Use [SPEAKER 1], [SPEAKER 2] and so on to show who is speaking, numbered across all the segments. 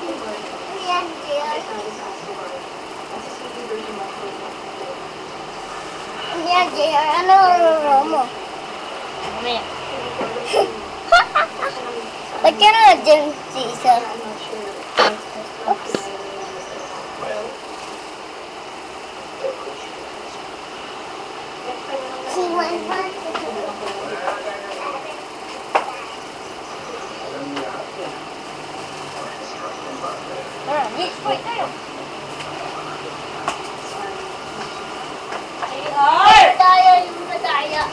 [SPEAKER 1] Yan, Jill. Yan, Jill. Ano ruro mo?
[SPEAKER 2] Mamaya.
[SPEAKER 1] Ba't ka na dyan, Caesar? Oops. Siwan pa.
[SPEAKER 2] Next point tayo.
[SPEAKER 1] Madaya yung madaya.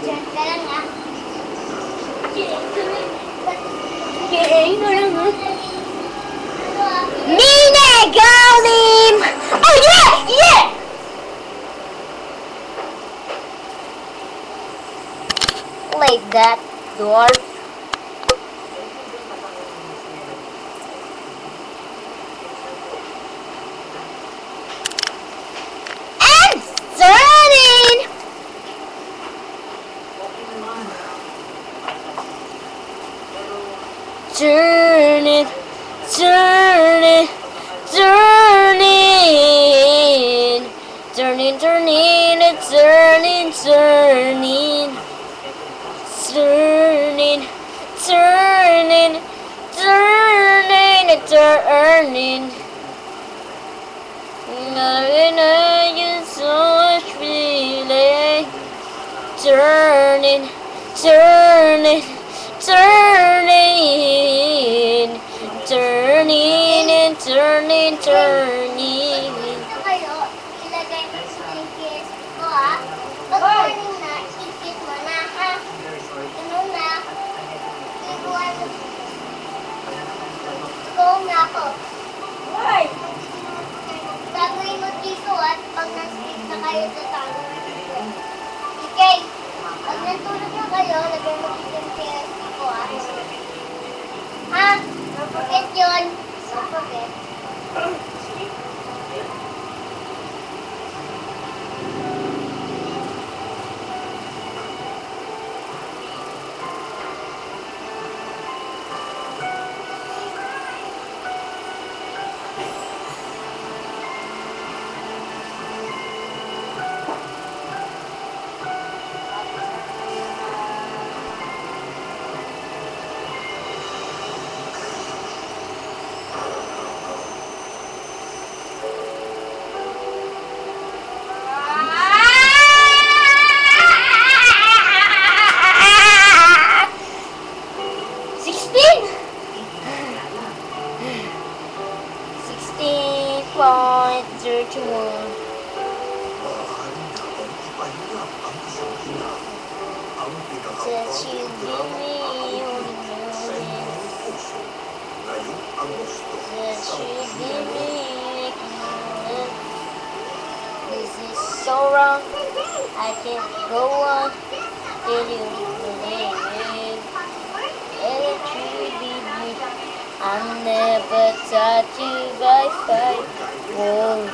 [SPEAKER 1] Diyan ka lang ah. Mina Galim! Oh yeah! Yeah! Like that, dwarf. And starting! Turn it, turn it, turn it, turning, turning, turning, turning, turning, turning, turning, turning. I just so much feeling. Turning, turning, turning, turning and turning, turning. Kayo, ilagay mo sa tickets ko ah. Pag turning na, ikit mo na ha. Ganun na. Iguan mo. Go na ako.
[SPEAKER 2] Why?
[SPEAKER 1] Gagawin mo dito at pag nag-stick na kayo sa tago na dito. Okay. Pag natulog na kayo, lagay mo dito yung TSC ko ah. Ha? Don't forget yun. Don't forget. That you give me only that you give me. This is so wrong. I can't go on till you believe. Let you be me. I'm never taught you by fight. Oh,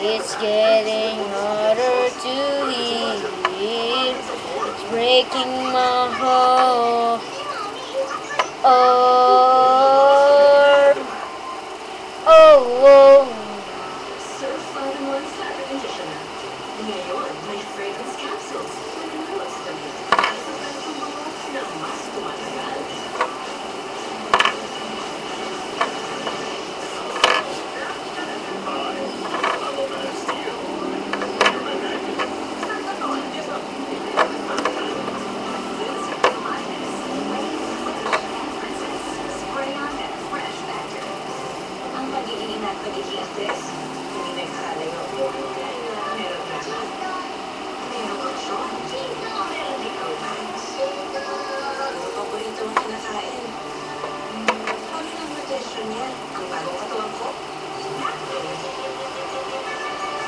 [SPEAKER 1] it's getting harder to hear. It's breaking my heart. Oh.
[SPEAKER 3] Surf Vitamin Fabric Conditioner. Ngayon, may fragrance capsules. Relax damit. Na mas tumatagal.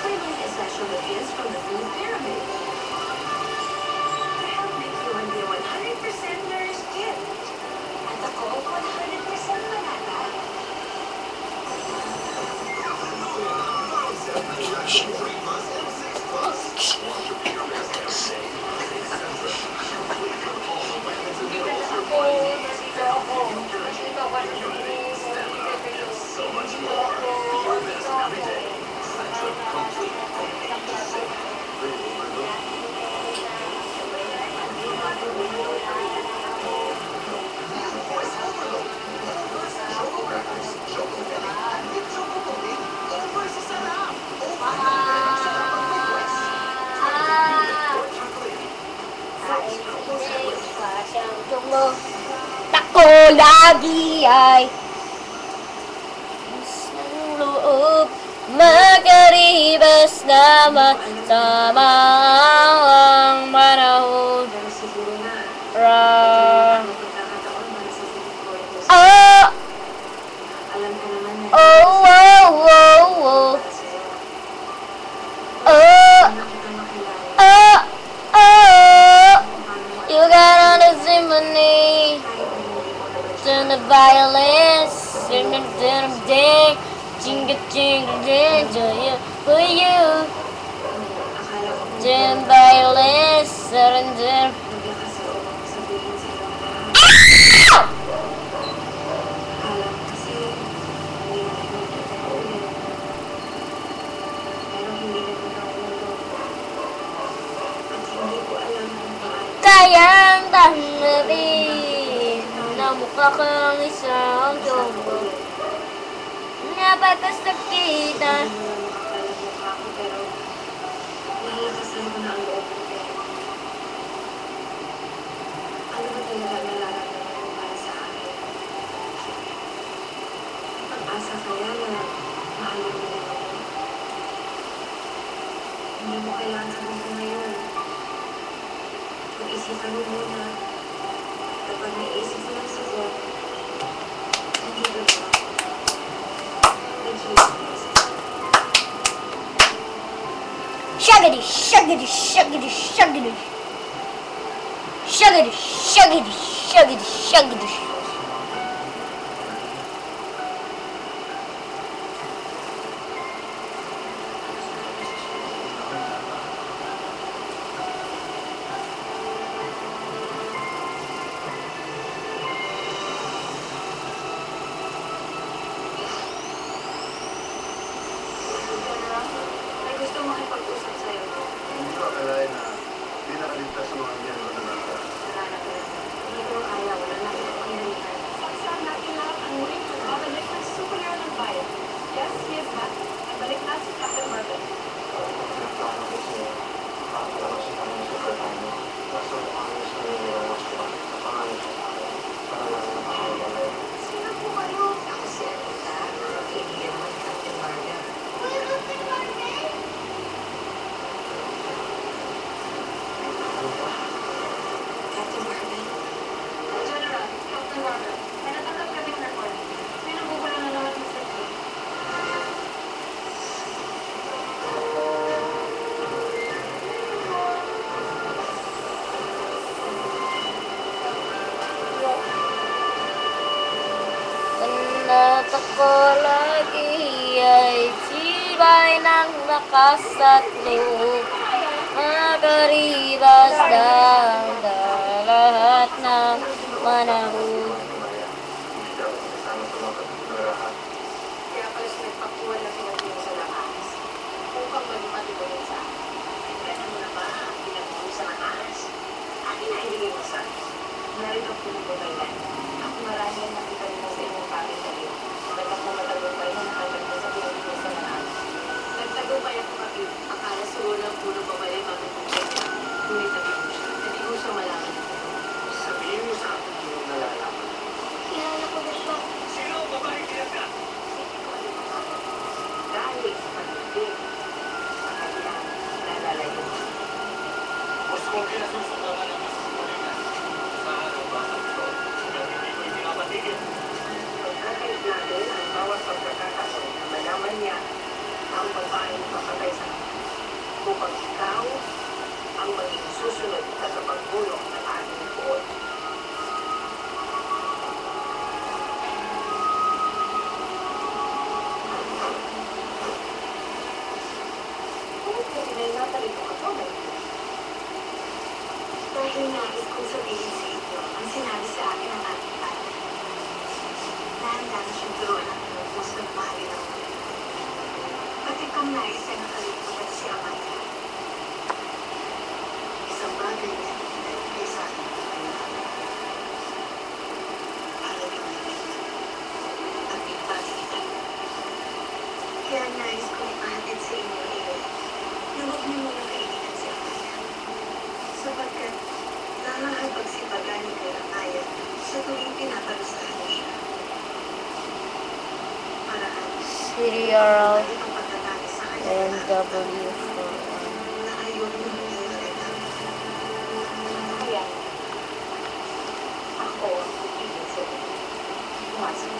[SPEAKER 3] Claiming essential nutrients from the food pyramid. To help make you into a 100% nourished kid. At ako, 100% banana.
[SPEAKER 1] Tako lagi ay isang loob makaribas naman sama ang panahon.
[SPEAKER 3] Pero siguro na,
[SPEAKER 1] Ra
[SPEAKER 3] may pagkakataon para sa feeling ko ito sa...
[SPEAKER 1] Oh!
[SPEAKER 3] Alam ko naman na...
[SPEAKER 1] Oh! Oh! Oh! Oh!
[SPEAKER 3] Para sa'yo.
[SPEAKER 1] Oh!
[SPEAKER 3] Hindi kita makilala.
[SPEAKER 1] Oh! Oh!
[SPEAKER 3] Paano mo
[SPEAKER 1] You got on the symphony,
[SPEAKER 3] kahit na hindi mo naman siya.
[SPEAKER 1] turn the violence, turn the ding, jingle jingle ding, to you, for you,
[SPEAKER 3] Akala ko kung
[SPEAKER 1] turn violence, surrender.
[SPEAKER 3] magkakasarap ako sabihin sa'yo ang lahat. Akala ko kasi hindi na kayo magkakaulit. Pero hindi na kita ulo. At hindi ko alam kung paano.
[SPEAKER 1] Kayang tanawin na mukha kang isang jumbo, napakasakitan.
[SPEAKER 3] Hindi mo na makakala mukha ko pero nalakasan ko na ang loob ko eh. Ano ba talaga nararamdaman mo para sa akin? Pag-asa kaya na mahalin mo rin ako. Hindi mo kailangan sabihin ko ngayon. Pag-isipan mo muna. Kapag naisip mo ng sagot, hindi ba ba? Nag-choose.
[SPEAKER 1] Shuggity, shuggity, shuggity, shuggity. Shuggity, shuggity, shuggity, shuggity.
[SPEAKER 3] May gusto makipag-usap sa'yo.
[SPEAKER 4] Hindi ko akalain na di nakaligtas sa mga ganyan na nalala.
[SPEAKER 3] Wala na pala. Hindi ko kaya. Wala na akong kapangyarihan.
[SPEAKER 5] Saan natin lahat ang muling pagbabalik ng superhero ng bayan? Yes, he is back. At balik na si Captain Marvel.
[SPEAKER 4] Pinaplano ko siya. Para sa kanya sa Fernando. Kaso ano sa niliwalas ko. Napangalan siya sa akin. Para lang nakakawala.
[SPEAKER 3] Sino po kayo? Ako si Anita. Kaibigan mo ni Captain Marvel.
[SPEAKER 1] Kuya Captain Marvel?
[SPEAKER 4] Ano ba?
[SPEAKER 3] Captain Marvel?
[SPEAKER 5] General, Captain Marvel, may natanggap kaming report. May nabubula na naman yung safety.
[SPEAKER 1] Tanda ko lagi ay tibay ng lakas at loob, makaribas ng lahat ng panahon.
[SPEAKER 4] Hindi daw kasama sa mga kapitulahan.
[SPEAKER 3] Kaya pala siya nagpakuha na pinag-iwan sa lakas. Upang maging matibunin sa akin. Ganun mo na ba ang pinag-iwan sa lakas? Akin na ibigay mo sa akin. Narito po ni Bobaylan. Ako marami ang nakita nila sa inyong pamilya. Bakit ako matagumpay na nakatagpo sa pinag-iwan sa lakas? Nagtagumpay ako kapit. Akala siguro lang puro babae matutunan niya. Ngunit nabigo siya. Nabigo siya malaman.
[SPEAKER 4] Sabihin mo sa akin yung nalala ko.
[SPEAKER 3] upang ikaw ang maging susunod na tagapagulong ng aming buod. Bakit kasi may natalito ka to, Maria? Dahil nais kong sabihin sa inyo ang sinabi sa akin ng aking tatay. Nahanda na siyang turuan ang lubos na mahalin ang ulit. Pati kang nais ay nakalimutan si Amaya. Isang bagay na ibigay sa akin ng Panginoon. Para kang nalito at ipalitan. Kaya nais kong ipahatid sa inyo ngayon na huwag niyo muna kainitan si Amaya. Sapagkat nakakapagsipagan ni kay Amaya sa tuwing pinaparusahan niya siya. Paraan
[SPEAKER 2] Serial
[SPEAKER 3] itong pagtatangis sa kanya
[SPEAKER 2] NW for
[SPEAKER 3] na ayaw mo nangyayari na. Kaya, ako ang pipigil sa inyo. Pumasok.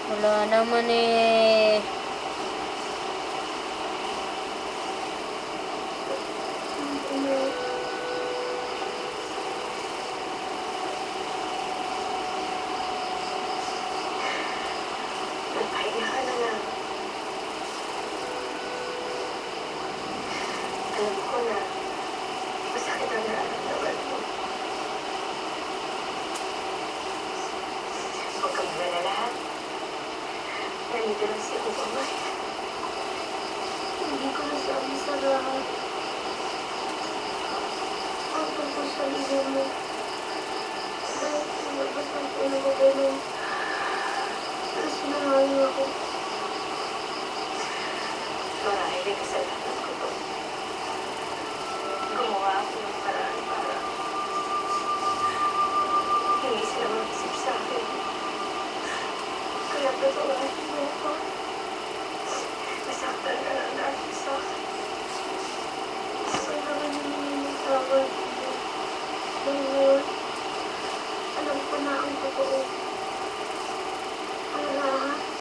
[SPEAKER 2] wala naman eh.
[SPEAKER 3] Nagpahinga ka na lang. Alam ko na masakit ang nararamdaman mo. Huwag kang magalala. Nandito lang si Obama.
[SPEAKER 1] Hindi ko nasabi sa lahat. Ang tungkol sa libo mo. Dahil lumabas ang pinagagano. Tapos sinangaling ako.
[SPEAKER 3] Marahil ay kasalanan ko to. Gumawa ako ng paraan para hindi sila mag-isip sa akin. Kaya patawarin mo ako. Nasaktan ka lang dahil sa akin.
[SPEAKER 1] Kailangan niyo yung tawad. Dahil ngayon, alam ko na ang totoo.